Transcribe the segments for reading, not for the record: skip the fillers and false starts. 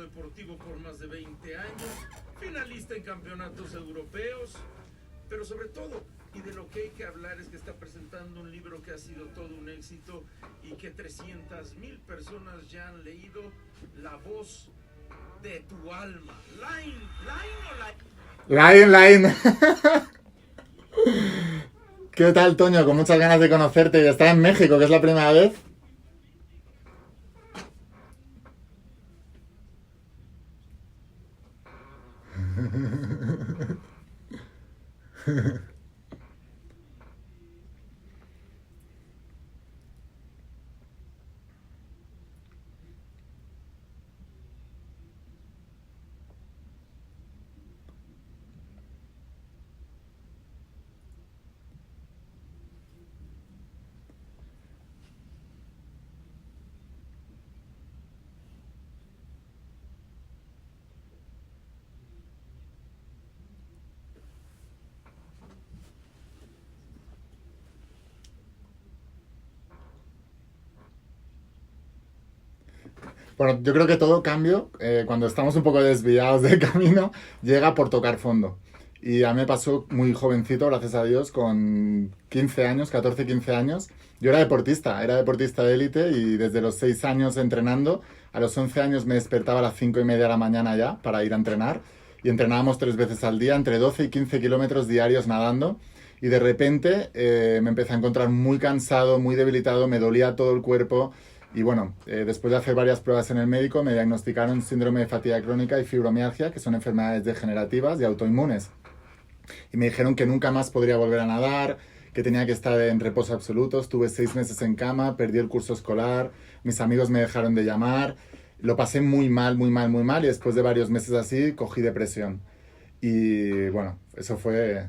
deportivo por más de 20 años, finalista en campeonatos europeos, pero sobre todo, y de lo que hay que hablar es que está presentando un libro que ha sido todo un éxito y que 300,000 personas ya han leído, La voz de tu alma. Line. ¿Qué tal, Toño? Con muchas ganas de conocerte y de estar en México, que es la primera vez. Bueno, yo creo que todo cambio, cuando estamos un poco desviados del camino, llega por tocar fondo. Y a mí me pasó muy jovencito, gracias a Dios, con 15 años, 14, 15 años. Yo era deportista de élite y desde los 6 años entrenando, a los 11 años me despertaba a las 5:30 de la mañana ya para ir a entrenar. Y entrenábamos 3 veces al día, entre 12 y 15 kilómetros diarios nadando. Y de repente me empecé a encontrar muy cansado, muy debilitado, me dolía todo el cuerpo. Y bueno, después de hacer varias pruebas en el médico, me diagnosticaron síndrome de fatiga crónica y fibromialgia, que son enfermedades degenerativas y autoinmunes. Y me dijeron que nunca más podría volver a nadar, que tenía que estar en reposo absoluto. Estuve 6 meses en cama, perdí el curso escolar, mis amigos me dejaron de llamar. Lo pasé muy mal, muy mal, muy mal. Y después de varios meses así, cogí depresión. Y bueno, eso fue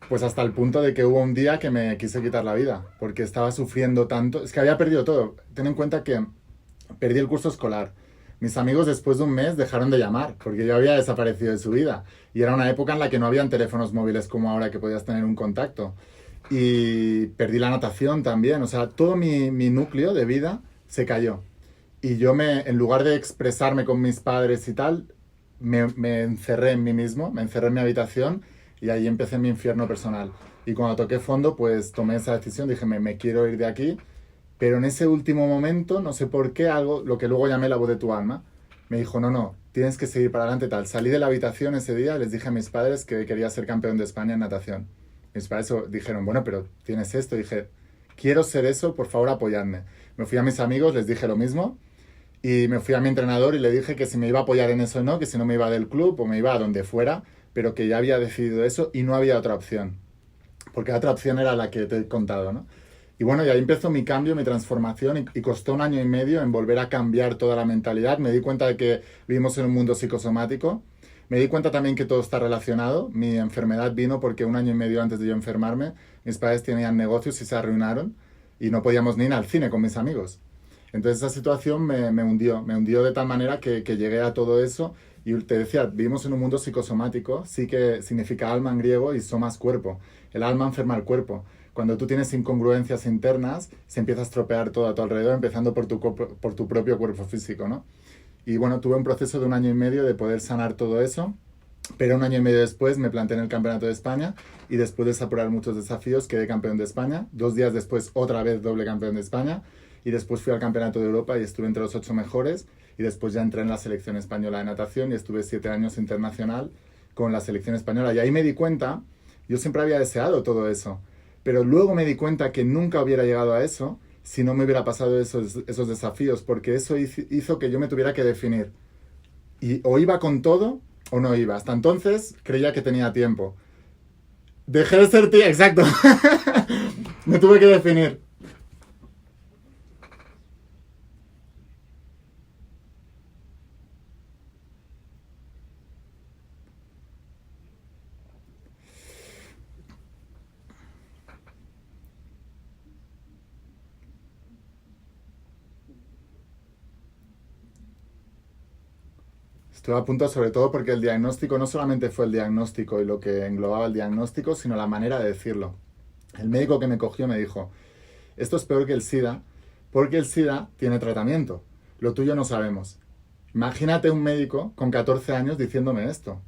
pues hasta el punto de que hubo un día que me quise quitar la vida, porque estaba sufriendo tanto. Es que había perdido todo. Ten en cuenta que perdí el curso escolar. Mis amigos después de un mes dejaron de llamar, porque yo había desaparecido de su vida. Y era una época en la que no habían teléfonos móviles como ahora, que podías tener un contacto. Y perdí la natación también. O sea, todo mi núcleo de vida se cayó. Y yo en lugar de expresarme con mis padres y tal, me encerré en mí mismo, me encerré en mi habitación y ahí empecé mi infierno personal. Y cuando toqué fondo, pues tomé esa decisión, dije, me quiero ir de aquí. Pero en ese último momento, no sé por qué, algo, lo que luego llamé la voz de tu alma, me dijo, no, tienes que seguir para adelante tal. Salí de la habitación ese día, les dije a mis padres que quería ser campeón de España en natación. Mis padres dijeron, bueno, pero tienes esto. Y dije, quiero ser eso, por favor apoyadme. Me fui a mis amigos, les dije lo mismo. Y me fui a mi entrenador y le dije que si me iba a apoyar en eso o no, que si no me iba del club o me iba a donde fuera, pero que ya había decidido eso y no había otra opción. Porque la otra opción era la que te he contado, ¿no? Y bueno, y ahí empezó mi cambio, mi transformación y costó 1 año y medio en volver a cambiar toda la mentalidad. Me di cuenta de que vivimos en un mundo psicosomático. Me di cuenta también que todo está relacionado. Mi enfermedad vino porque 1 año y medio antes de yo enfermarme, mis padres tenían negocios y se arruinaron y no podíamos ni ir al cine con mis amigos. Entonces esa situación me hundió de tal manera que llegué a todo eso. Y te decía, vivimos en un mundo psicosomático, sí que significa alma en griego y somas cuerpo. El alma enferma el cuerpo. Cuando tú tienes incongruencias internas, se empieza a estropear todo a tu alrededor, empezando por tu propio cuerpo físico, ¿no? Y bueno, tuve un proceso de 1 año y medio de poder sanar todo eso, pero 1 año y medio después me planté en el Campeonato de España y después de superar muchos desafíos quedé campeón de España. 2 días después otra vez doble campeón de España y después fui al Campeonato de Europa y estuve entre los 8 mejores y después ya entré en la selección española de natación y estuve 7 años internacional con la selección española. Y ahí me di cuenta, yo siempre había deseado todo eso, pero luego me di cuenta que nunca hubiera llegado a eso si no me hubiera pasado esos desafíos, porque eso hizo que yo me tuviera que definir. Y o iba con todo o no iba. Hasta entonces creía que tenía tiempo. Dejé de ser tío, exacto. Me tuve que definir. Estuve a punto sobre todo porque el diagnóstico no solamente fue el diagnóstico y lo que englobaba el diagnóstico, sino la manera de decirlo. El médico que me cogió me dijo, esto es peor que el SIDA, porque el SIDA tiene tratamiento. lo tuyo no sabemos. Imagínate un médico con 14 años diciéndome esto.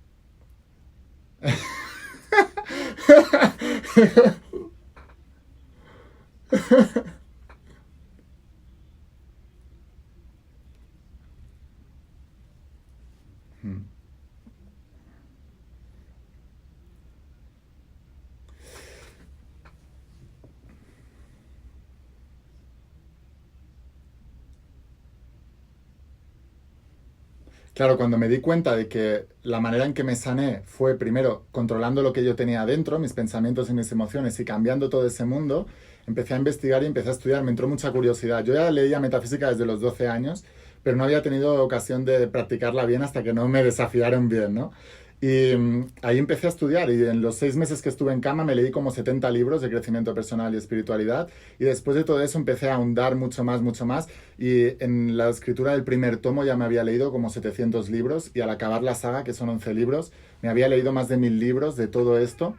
Claro, cuando me di cuenta de que la manera en que me sané fue primero controlando lo que yo tenía adentro, mis pensamientos y mis emociones, y cambiando todo ese mundo, empecé a investigar y empecé a estudiar. Me entró mucha curiosidad. Yo ya leía metafísica desde los 12 años, pero no había tenido ocasión de practicarla bien hasta que no me desafiaron bien, ¿no? Y ahí empecé a estudiar y en los 6 meses que estuve en cama me leí como 70 libros de crecimiento personal y espiritualidad, y después de todo eso empecé a ahondar mucho más, y en la escritura del primer tomo ya me había leído como 700 libros, y al acabar la saga, que son 11 libros, me había leído más de 1000 libros de todo esto.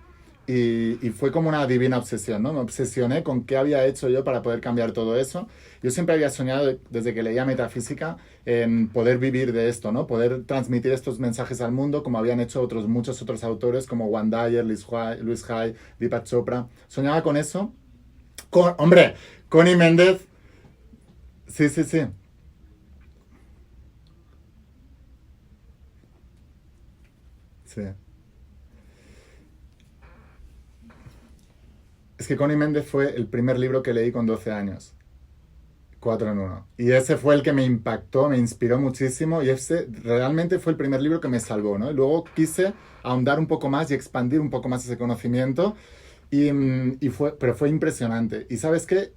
Y fue como una divina obsesión, ¿no? Me obsesioné con qué había hecho yo para poder cambiar todo eso. Yo siempre había soñado, desde que leía metafísica, en poder vivir de esto, ¿no? Poder transmitir estos mensajes al mundo, como habían hecho muchos otros autores, como Wayne Dyer, Luis Hay, Deepak Chopra. Soñaba con eso. Hombre, Connie Méndez. Sí, sí, sí. Sí. Es que Connie Méndez fue el primer libro que leí con 12 años. Cuatro en uno. Y ese fue el que me impactó, me inspiró muchísimo, y ese realmente fue el primer libro que me salvó, ¿no? Y luego quise ahondar un poco más y expandir un poco más ese conocimiento, pero fue impresionante. ¿Y sabes qué?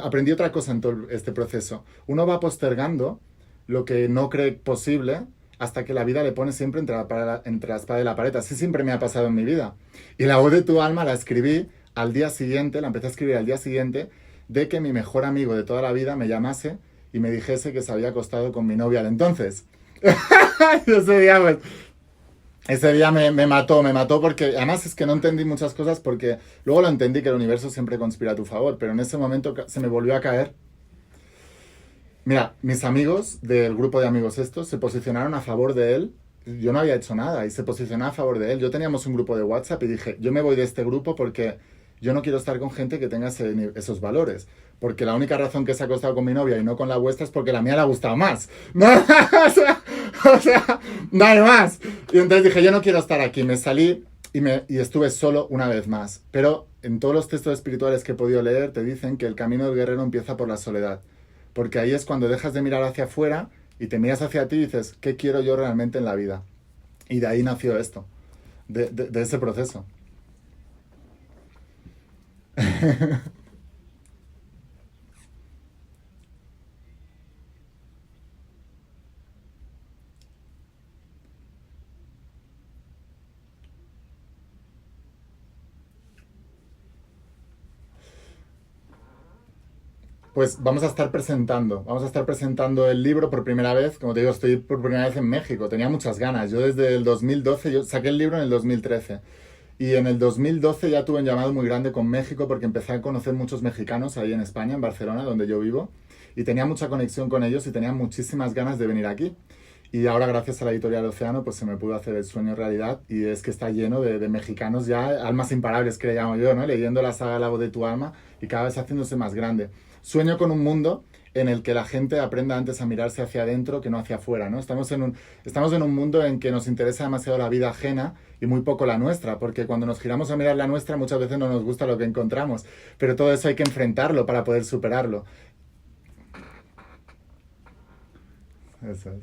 Aprendí otra cosa en todo este proceso. Uno va postergando lo que no cree posible hasta que la vida le pone siempre entre la espada y la pared. Así siempre me ha pasado en mi vida. Y la voz de tu alma la escribí al día siguiente, la empecé a escribir al día siguiente de que mi mejor amigo de toda la vida me llamase y me dijese que se había acostado con mi novia de entonces. ese día, pues, ese día me mató porque además es que no entendí muchas cosas, porque luego lo entendí, que el universo siempre conspira a tu favor, pero en ese momento se me volvió a caer. Mira, mis amigos del grupo de amigos estos se posicionaron a favor de él. Yo no había hecho nada y se posicionó a favor de él. Yo teníamos un grupo de WhatsApp y dije, yo me voy de este grupo porque yo no quiero estar con gente que tenga esos valores. Porque la única razón que se ha acostado con mi novia y no con la vuestra es porque la mía le ha gustado más. No, o sea, no hay más. Y entonces dije, yo no quiero estar aquí. Me salí y estuve solo una vez más. Pero en todos los textos espirituales que he podido leer te dicen que el camino del guerrero empieza por la soledad. Porque ahí es cuando dejas de mirar hacia afuera y te miras hacia ti y dices, ¿qué quiero yo realmente en la vida? Y de ahí nació esto, de ese proceso. Pues vamos a estar presentando el libro por primera vez. Como te digo, estoy por primera vez en México. Tenía muchas ganas. Yo desde el 2012, yo saqué el libro en el 2013. Y en el 2012 ya tuve un llamado muy grande con México, porque empecé a conocer muchos mexicanos ahí en España, en Barcelona, donde yo vivo. Y tenía mucha conexión con ellos y tenía muchísimas ganas de venir aquí. Y ahora, gracias a la editorial Océano, pues se me pudo hacer el sueño realidad, y es que está lleno de mexicanos ya, almas imparables que le llamo yo, ¿no? Leyendo la saga La voz de tu alma y cada vez haciéndose más grande. Sueño con un mundo en el que la gente aprenda antes a mirarse hacia adentro que no hacia afuera, ¿no? Estamos en un mundo en que nos interesa demasiado la vida ajena y muy poco la nuestra, porque cuando nos giramos a mirar la nuestra muchas veces no nos gusta lo que encontramos, pero todo eso hay que enfrentarlo para poder superarlo. Eso es.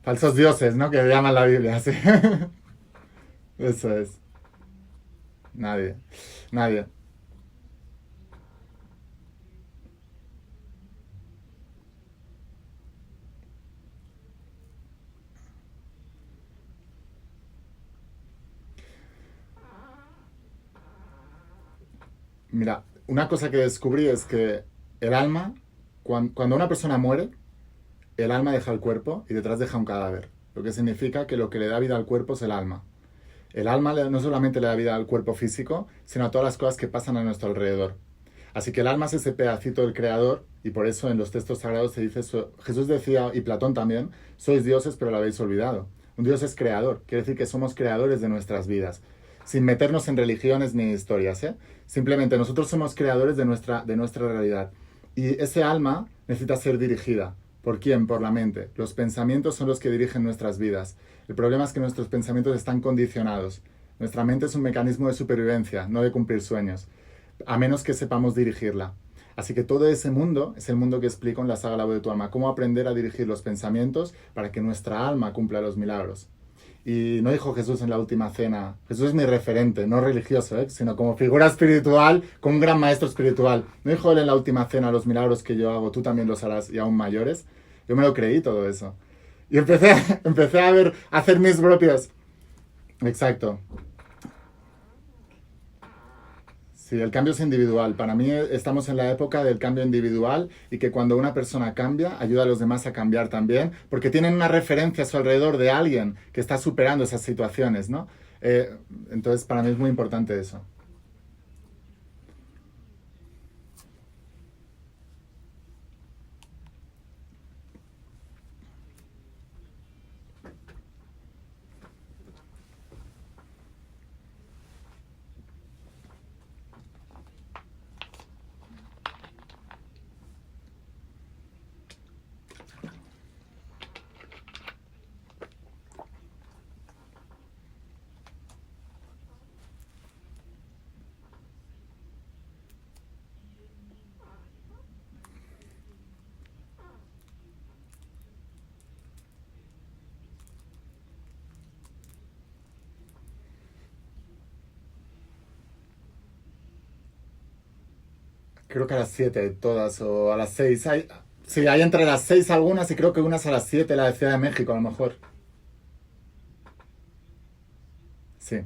Falsos dioses, ¿no? Que llaman la Biblia, sí. Eso es. Nadie. Nadie. Mira, una cosa que descubrí es que el alma, cuando una persona muere, el alma deja el cuerpo y detrás deja un cadáver. Lo que significa que lo que le da vida al cuerpo es el alma. El alma no solamente le da vida al cuerpo físico, sino a todas las cosas que pasan a nuestro alrededor. Así que el alma es ese pedacito del Creador, y por eso en los textos sagrados se dice, Jesús decía, y Platón también, sois dioses pero lo habéis olvidado. Un dios es creador, quiere decir que somos creadores de nuestras vidas, sin meternos en religiones ni historias, ¿eh? Simplemente nosotros somos creadores de nuestra realidad. Y ese alma necesita ser dirigida. ¿Por quién? Por la mente. Los pensamientos son los que dirigen nuestras vidas. El problema es que nuestros pensamientos están condicionados. Nuestra mente es un mecanismo de supervivencia, no de cumplir sueños, a menos que sepamos dirigirla. Así que todo ese mundo es el mundo que explico en la saga La voz de tu alma, cómo aprender a dirigir los pensamientos para que nuestra alma cumpla los milagros. Y no dijo Jesús en la última cena, Jesús es mi referente, no religioso, sino como figura espiritual, como un gran maestro espiritual. No dijo él en la última cena, los milagros que yo hago, tú también los harás y aún mayores. Yo me lo creí todo eso. Y empecé a hacer mis propios. Exacto. Sí, el cambio es individual. Para mí estamos en la época del cambio individual y que cuando una persona cambia, ayuda a los demás a cambiar también, porque tienen una referencia a su alrededor de alguien que está superando esas situaciones, ¿no? Entonces, para mí es muy importante eso. Creo que a las 7 todas o a las 6. Sí, hay entre las 6 algunas y creo que unas a las 7 la de Ciudad de México a lo mejor. Sí.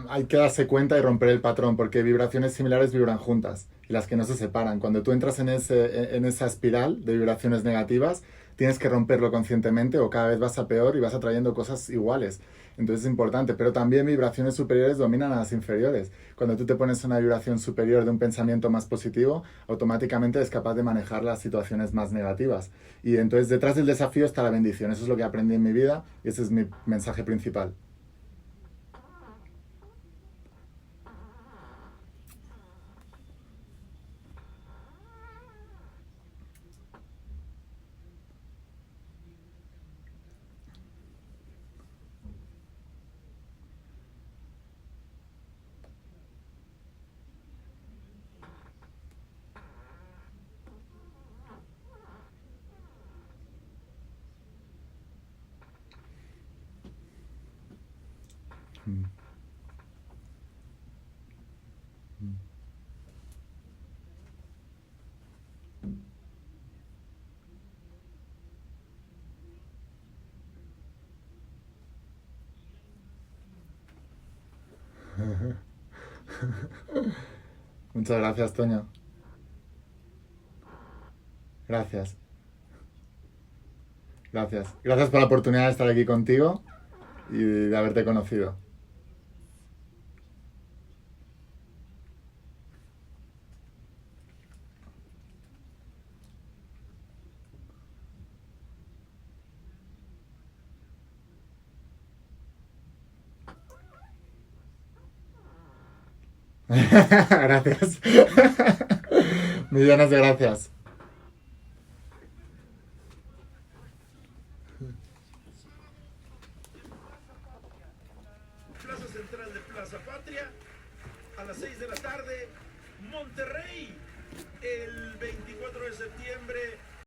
Hay que darse cuenta y romper el patrón, porque vibraciones similares vibran juntas y las que no se separan. Cuando tú entras en esa espiral de vibraciones negativas, tienes que romperlo conscientemente o cada vez vas a peor y vas atrayendo cosas iguales. Entonces es importante, pero también vibraciones superiores dominan a las inferiores. Cuando tú te pones una vibración superior de un pensamiento más positivo, automáticamente eres capaz de manejar las situaciones más negativas. Y entonces detrás del desafío está la bendición. Eso es lo que aprendí en mi vida y ese es mi mensaje principal. Muchas gracias, Toño. Gracias. Gracias. Gracias por la oportunidad de estar aquí contigo y de haberte conocido. Gracias. Millones de gracias. Plaza Central de Plaza Patria, a las 6 de la tarde, Monterrey, el 24 de septiembre.